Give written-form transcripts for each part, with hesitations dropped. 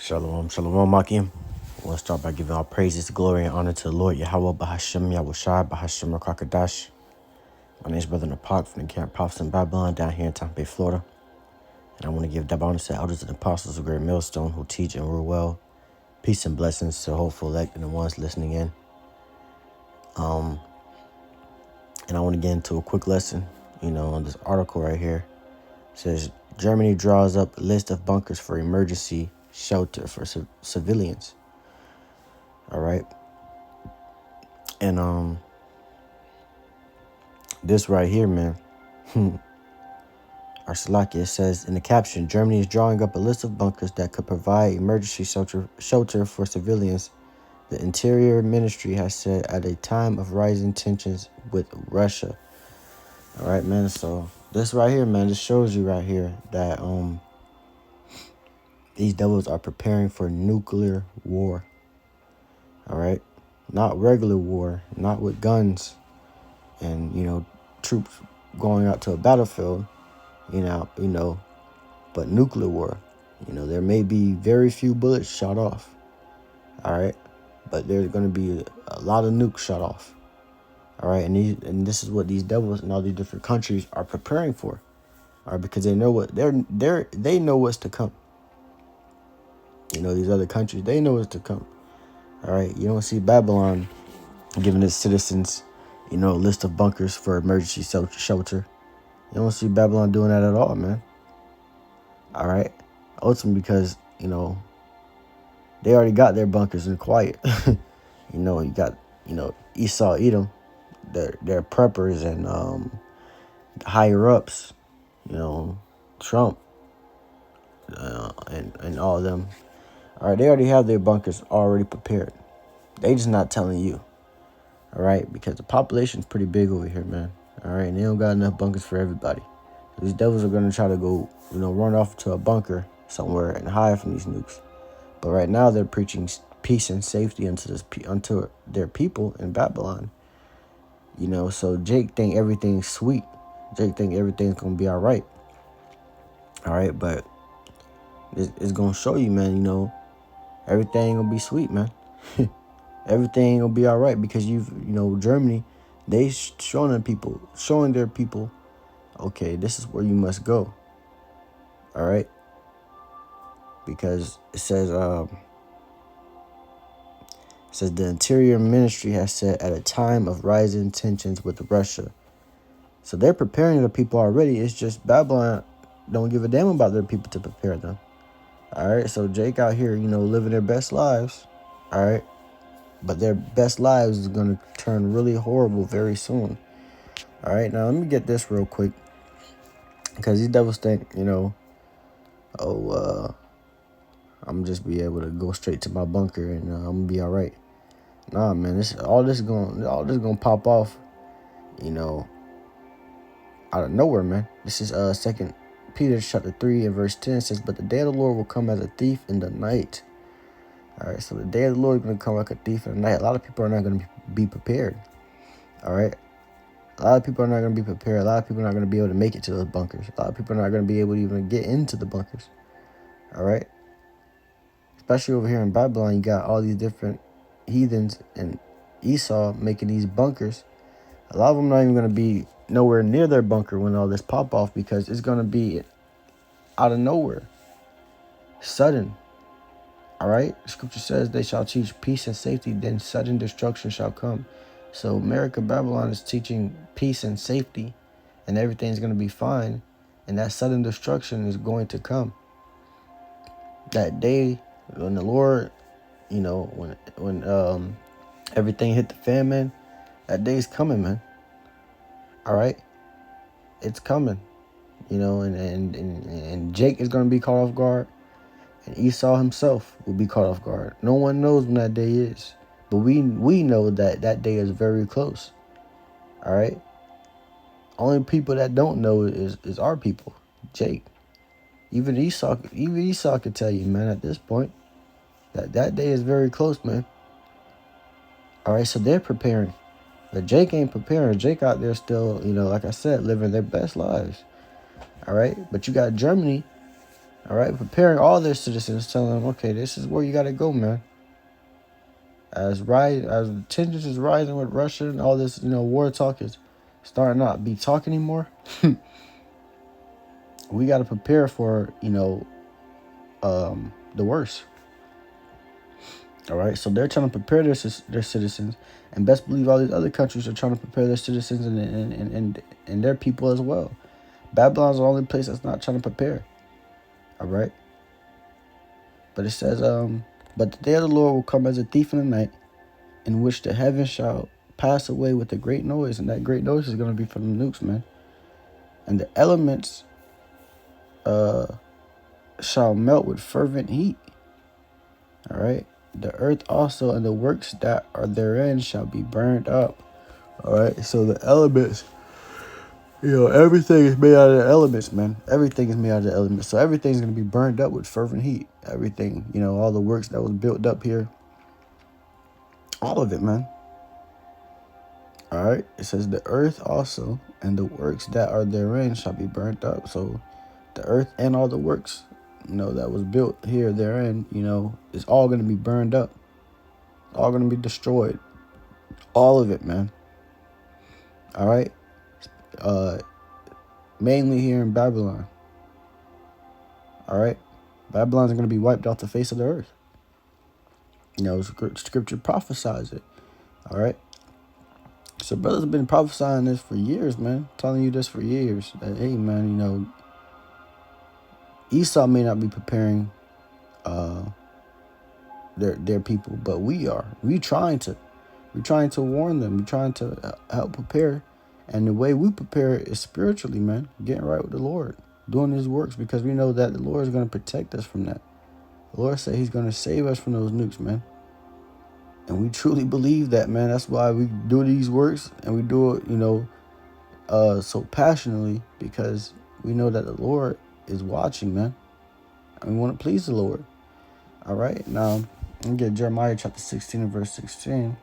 Shalom, shalom, Makim. I want to start by giving all praises, glory, and honor to the Lord Yahweh Bahashem Yahushai Bahashem Rakakadash. My name is Brother Napak from the Camp Prophets in Babylon down here in Tampa Bay, Florida. And I want to give double honor to the elders and apostles of Great Millstone who teach and rule well. Peace and blessings to the hopeful elect and the ones listening in. And I want to get into a quick lesson, on this article right here. It says, Germany draws up a list of bunkers for emergency shelter for civilians. All right. And this right here, man, Arsalaki, it says in the caption, Germany is drawing up a list of bunkers that could provide emergency shelter for civilians. The Interior Ministry has said at a time of rising tensions with Russia. All right, man. So this right here, man, this shows you right here that these devils are preparing for nuclear war. All right, not regular war, not with guns and troops going out to a battlefield. But nuclear war. There may be very few bullets shot off. All right, but there's going to be a lot of nukes shot off. All right, and this is what these devils in all these different countries are preparing for. All right, because they know they know what's to come. These other countries, they know what's to come. All right, you don't see Babylon giving its citizens, a list of bunkers for emergency shelter. You don't see Babylon doing that at all, man. All right, ultimately because they already got their bunkers in quiet. You got Esau, Edom, their preppers and higher ups, Trump, and all of them. All right, they already have their bunkers already prepared. They just not telling you. All right, because the population's pretty big over here, man. All right, and they don't got enough bunkers for everybody. These devils are gonna try to go, run off to a bunker somewhere and hide from these nukes. But right now they're preaching peace and safety unto their people in Babylon. So Jake think everything's sweet. Jake think everything's gonna be all right. All right, but it's gonna show you, man. Everything ain't gonna be sweet, man. Everything ain't gonna be all right because Germany, they showing their people, okay, this is where you must go. All right, because it says the Interior Ministry has said at a time of rising tensions with Russia. So they're preparing the people already. It's just Babylon don't give a damn about their people to prepare them. All right, so Jake out here, living their best lives. All right, but their best lives is going to turn really horrible very soon. All right, now let me get this real quick. Because these devils think, I'm just be able to go straight to my bunker and I'm gonna be all right. Nah, man, all this gonna pop off, out of nowhere, man. This is 2 Peter chapter 3 and verse 10 says, but the day of the Lord will come as a thief in the night. All right, so the day of the Lord is gonna come like a thief in the night. A lot of people are not gonna be prepared. All right. A lot of people are not going to be prepared. A lot of people are not going to be able to make it to those bunkers. A lot of people are not going to be able to even get into the bunkers. All right? Especially over here in Babylon, you got all these different heathens and Esau making these bunkers. A lot of them not even going to be nowhere near their bunker when all this pop off because it's going to be out of nowhere. Sudden. All right? Scripture says they shall teach peace and safety, then sudden destruction shall come. So America, Babylon is teaching peace and safety, and everything's going to be fine, and that sudden destruction is going to come. That day when the Lord, when everything hit the fan, man, that day's coming, man. All right, it's coming, and Jake is going to be caught off guard, and Esau himself will be caught off guard. No one knows when that day is. But we know that day is very close. All right. Only people that don't know is our people, Jake. Even Esau could tell you, man, at this point, that day is very close, man. All right, so they're preparing. But Jake ain't preparing. Jake out there still, like I said, living their best lives. All right, but you got Germany. All right, preparing all their citizens, telling them, okay, this is where you got to go, man. As tensions is rising with Russia and all this, war talk is starting not to be talk anymore. We got to prepare for, the worst. All right, so they're trying to prepare their citizens, and best believe all these other countries are trying to prepare their citizens and their people as well. Babylon's the only place that's not trying to prepare. All right, but it says, but the day of the Lord will come as a thief in the night, in which the heavens shall pass away with a great noise, and that great noise is going to be from the nukes, man. And the elements shall melt with fervent heat. All right. The earth also and the works that are therein shall be burned up. All right. So the elements, everything is made out of the elements, man. Everything is made out of the elements. So everything's going to be burned up with fervent heat. Everything, all the works that was built up here. All of it, man. All right. It says the earth also and the works that are therein shall be burnt up. So the earth and all the works, that was built here, therein, is all going to be burned up. All going to be destroyed. All of it, man. All right. Mainly here in Babylon. All right. Babylon's going to be wiped off the face of the earth. Scripture prophesies it. All right. So brothers have been prophesying this for years, man. Telling you this for years. That, hey, man, Esau may not be preparing their people, but we are. We're trying to warn them. We're trying to help prepare. And the way we prepare is spiritually, man. Getting right with the Lord. Doing his works, because we know that the Lord is going to protect us from that. The Lord said he's going to save us from those nukes, man. And we truly believe that, man. That's why we do these works, and we do it, so passionately, because we know that the Lord is watching, man. And we want to please the Lord. All right. Now, I'm going to get Jeremiah chapter 16 and verse 16.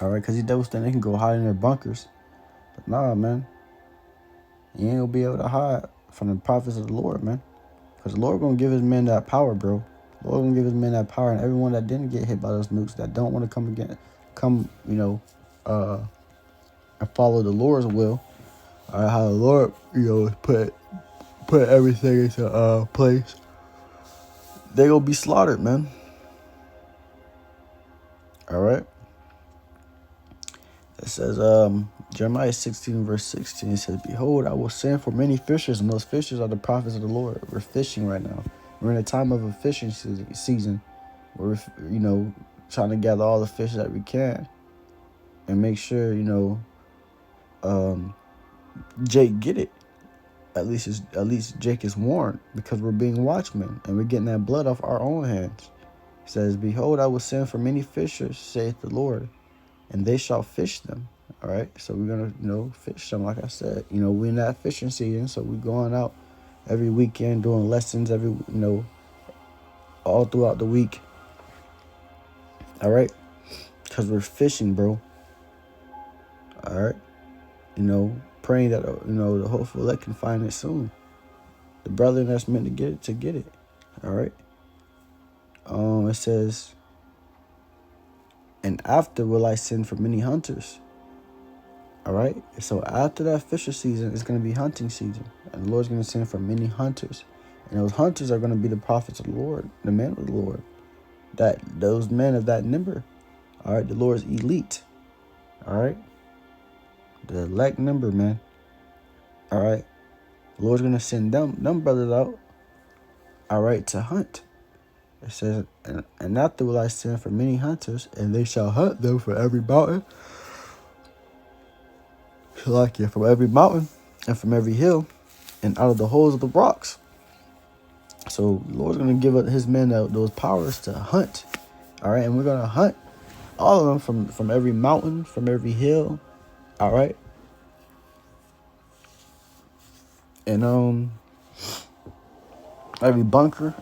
All right. Because these devils think they can go hide in their bunkers. But nah, man. You ain't going to be able to hide from the prophets of the Lord, man. Because the Lord going to give his men that power, bro. The Lord going to give his men that power. And everyone that didn't get hit by those nukes, that don't want to come, and follow the Lord's will. All right, how the Lord, put everything into place. They going to be slaughtered, man. All right. It says, Jeremiah 16 verse 16, it says, behold, I will send for many fishers, and those fishers are the prophets of the Lord. We're fishing right now. We're in a time of a fishing season. We're, trying to gather all the fish that we can and make sure, Jake get it. At least Jake is warned, because we're being watchmen and we're getting that blood off our own hands. It says, behold, I will send for many fishers, saith the Lord, and they shall fish them. All right. So we're going to, fish them. Like I said, we're in that fishing season. So we're going out every weekend doing lessons all throughout the week. All right. Because we're fishing, bro. All right. Praying that, the hopeful elect can find it soon. The brother that's meant to get it. All right. It says, and after will I send for many hunters. All right. So after that fisher season, it's going to be hunting season. And the Lord's going to send for many hunters. And those hunters are going to be the prophets of the Lord, the men of the Lord. Those men of that number. All right. The Lord's elite. All right. The elect number, man. All right. The Lord's going to send them brothers out. All right. To hunt. It says, and after will I send for many hunters, and they shall hunt them for every mountain. From every mountain and from every hill and out of the holes of the rocks. So the Lord's going to give his men those powers to hunt. All right. And we're going to hunt all of them from every mountain, from every hill. All right. And every bunker,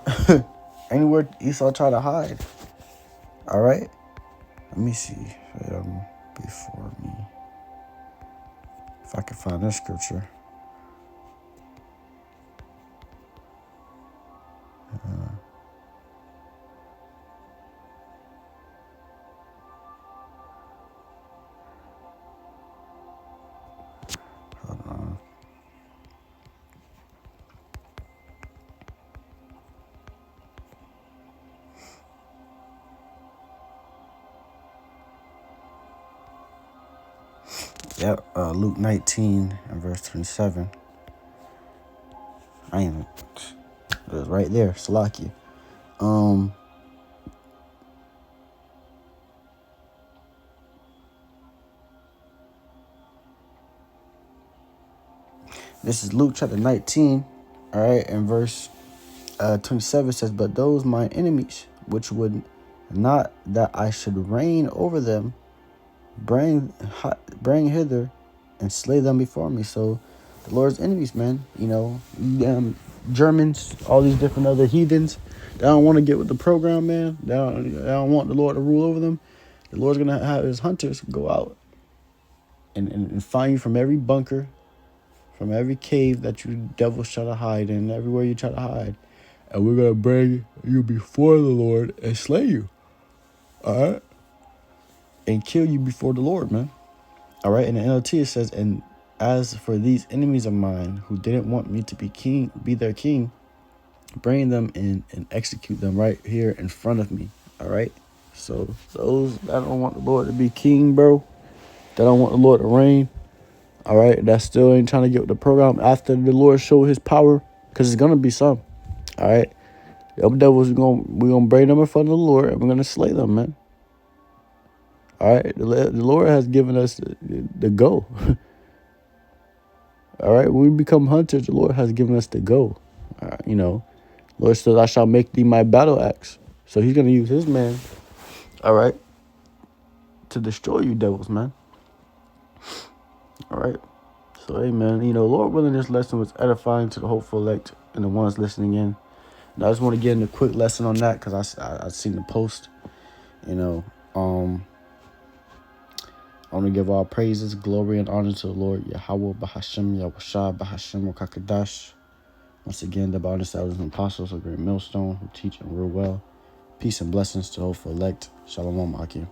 anywhere Esau try to hide. All right. Let me see before me, if I can find this scripture. Yep, Luke 19 and verse 27. I ain't, it was right there, Salaki. This is Luke chapter 19, all right, and verse 27 says, "But those my enemies, which would not that I should reign over them, bring hither and slay them before me." So the Lord's enemies, man, Germans, all these different other heathens, they don't want to get with the program, man. They don't want the Lord to rule over them. The Lord's going to have his hunters go out and find you from every bunker, from every cave that you devils try to hide in, everywhere you try to hide. And we're going to bring you before the Lord and slay you. All right? And kill you before the Lord, man. All right? In the NLT it says, "And as for these enemies of mine who didn't want me to be their king, bring them in and execute them right here in front of me." All right? So those that don't want the Lord to be king, bro, that don't want the Lord to reign, all right, that still ain't trying to get with the program after the Lord show his power, because it's going to be some. All right? Them devils, we're gonna bring them in front of the Lord, and we're going to slay them, man. All right? The Lord has given us the go. All right? When we become hunters, the Lord has given us the go. Lord says, "I shall make thee my battle axe." So he's going to use his man, all right, to destroy you devils, man. All right? So, hey, man, Lord willing, this lesson was edifying to the hopeful elect and the ones listening in. And I just want to get in a quick lesson on that because I seen the post. I want to give all praises, glory, and honor to the Lord, Yahweh, Bahashem, Yahushua, Bahashem, Kakadash. Once again, the Baptist elders and apostles of Great Millstone who teach and rule well. Peace and blessings to hopeful elect. Shalom, Akim.